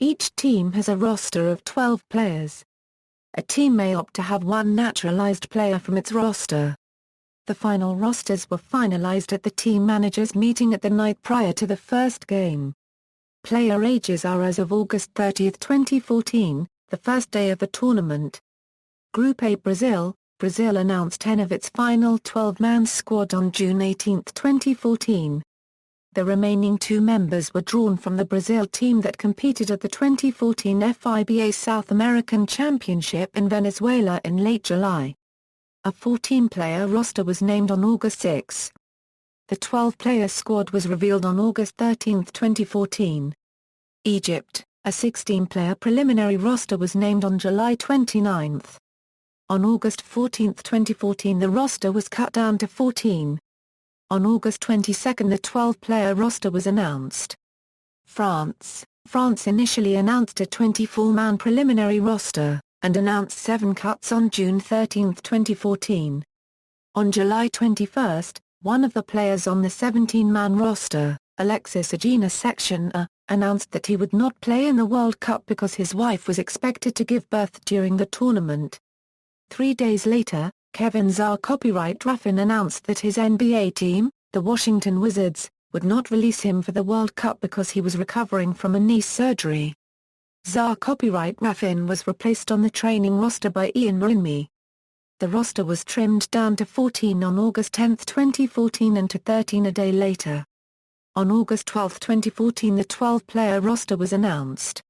Each team has a roster of 12 players. A team may opt to have one naturalized player from its roster. The final rosters were finalized at the team managers' meeting at the night prior to the first game. Player ages are as of August 30, 2014, the first day of the tournament. Group A Brazil announced 10 of its final 12-man squad on June 18, 2014. The remaining 2 members were drawn from the Brazil team that competed at the 2014 FIBA South American Championship in Venezuela in late July. A 14-player roster was named on August 6. The 12-player squad was revealed on August 13, 2014. Egypt, a 16-player preliminary roster was named on July 29. On August 14, 2014 the roster was cut down to 14. On August 22 the 12-player roster was announced. France initially announced a 24-man preliminary roster, and announced 7 cuts on June 13, 2014. On July 21, one of the players on the 17-man roster, Alexis Agena Section A, announced that he would not play in the World Cup because his wife was expected to give birth during the tournament. 3 days later, Kevin Czar Copyright Ruffin announced that his NBA team, the Washington Wizards, would not release him for the World Cup because he was recovering from a knee surgery. Czar Copyright Ruffin was replaced on the training roster by Ian Marinmi. The roster was trimmed down to 14 on August 10, 2014 and to 13 a day later. On August 12, 2014 the 12-player roster was announced.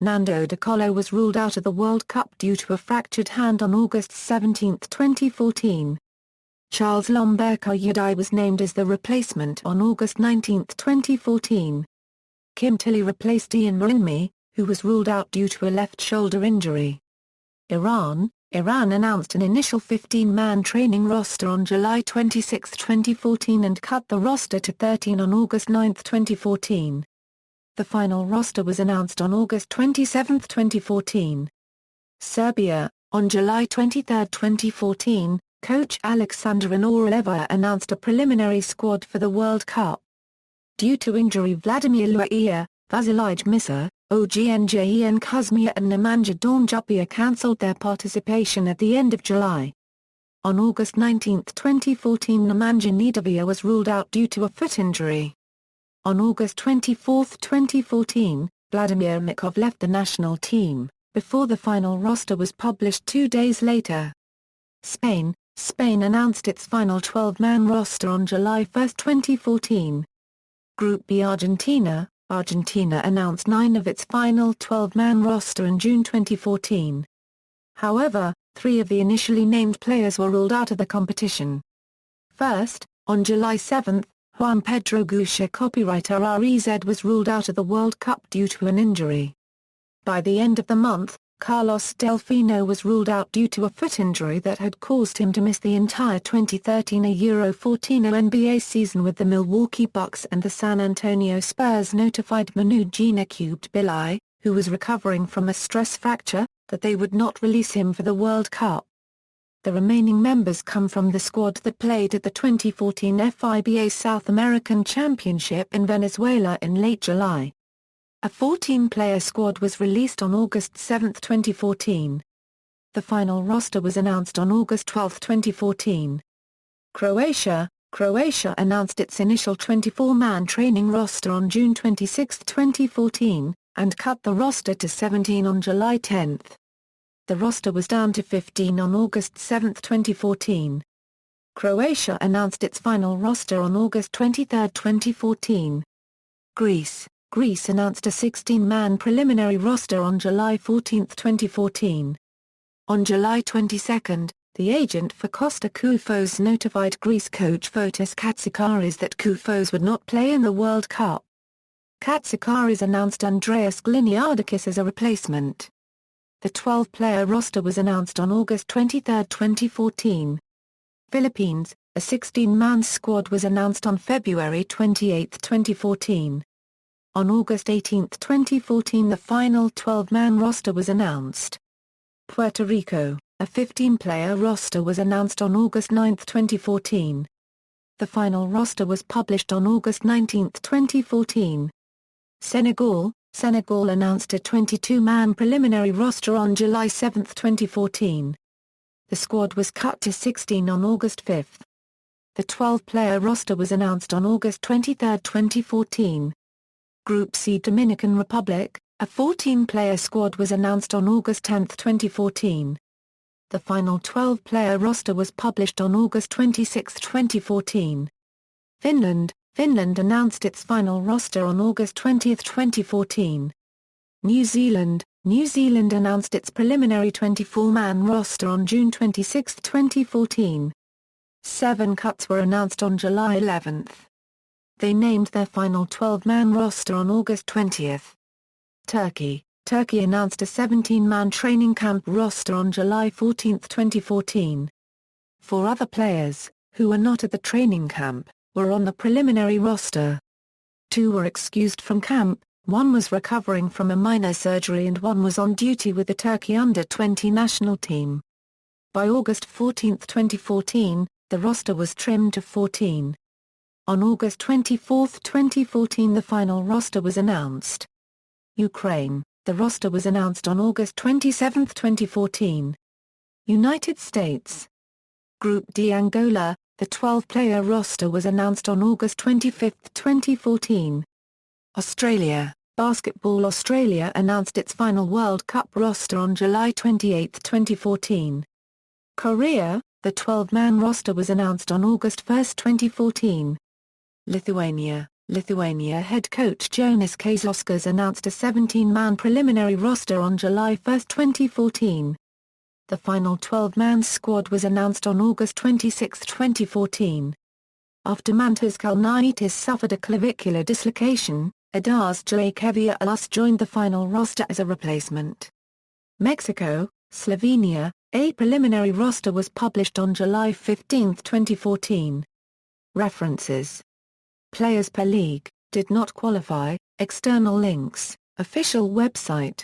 Nando De Colo was ruled out of the World Cup due to a fractured hand on August 17, 2014. Charles Lambert Kayodai was named as the replacement on August 19, 2014. Kim Tilly replaced Ian Marinmi, who was ruled out due to a left shoulder injury. Iran announced an initial 15-man training roster on July 26, 2014 and cut the roster to 13 on August 9, 2014. The final roster was announced on August 27, 2014. Serbia, on July 23, 2014, coach Aleksandar Orleva announced a preliminary squad for the World Cup. Due to injury Vladimir Luaia, Vasilij Misa, Ognjen Kuzmia and Nemanja Donjupia cancelled their participation at the end of July. On August 19, 2014 Nemanja Nedovic was ruled out due to a foot injury. On August 24, 2014, Vladimir Mikov left the national team, before the final roster was published 2 days later. Spain announced its final 12-man roster on July 1, 2014. Group B Argentina announced 9 of its final 12-man roster in June 2014. However, 3 of the initially named players were ruled out of the competition. First, on July 7, Juan Pedro Gucia copywriter REZ was ruled out of the World Cup due to an injury. By the end of the month, Carlos Delfino was ruled out due to a foot injury that had caused him to miss the entire 2013 Euro-14 NBA season with the Milwaukee Bucks and the San Antonio Spurs notified Manu Ginobili, who was recovering from a stress fracture, that they would not release him for the World Cup. The remaining members come from the squad that played at the 2014 FIBA South American Championship in Venezuela in late July. A 14-player squad was released on August 7, 2014. The final roster was announced on August 12, 2014. Croatia announced its initial 24-man training roster on June 26, 2014, and cut the roster to 17 on July 10. The roster was down to 15 on August 7, 2014. Croatia announced its final roster on August 23, 2014. Greece announced a 16-man preliminary roster on July 14, 2014. On July 22, the agent for Costa Koufos notified Greece coach Fotis Katsikaris that Koufos would not play in the World Cup. Katsikaris announced Andreas Gliniadakis as a replacement. The 12-player roster was announced on August 23, 2014. Philippines, a 16-man squad was announced on February 28, 2014. On August 18, 2014 the final 12-man roster was announced. Puerto Rico, a 15-player roster was announced on August 9, 2014. The final roster was published on August 19, 2014. Senegal Senegal announced a 22-man preliminary roster on July 7, 2014. The squad was cut to 16 on August 5. The 12-player roster was announced on August 23, 2014. Group C Dominican Republic, a 14-player squad was announced on August 10, 2014. The final 12-player roster was published on August 26, 2014. Finland announced its final roster on August 20, 2014. New Zealand announced its preliminary 24-man roster on June 26, 2014. 7 cuts were announced on July 11. They named their final 12-man roster on August 20. Turkey announced a 17-man training camp roster on July 14, 2014. 4 other players, who were not at the training camp, were on the preliminary roster. 2 were excused from camp, 1 was recovering from a minor surgery and 1 was on duty with the Turkey under-20 national team. By August 14, 2014, the roster was trimmed to 14. On August 24, 2014 the final roster was announced. Ukraine, the roster was announced on August 27, 2014. United States. Group D Angola, the 12-player roster was announced on August 25, 2014. Australia, Basketball Australia announced its final World Cup roster on July 28, 2014. Korea, the 12-man roster was announced on August 1, 2014. Lithuania head coach Jonas Kazauskas announced a 17-man preliminary roster on July 1, 2014. The final 12-man squad was announced on August 26, 2014. After Mantas Kalnitis suffered a clavicular dislocation, Adas Jakevičius joined the final roster as a replacement. Mexico, Slovenia, a preliminary roster was published on July 15, 2014. References. Players per league, did not qualify, external links, official website.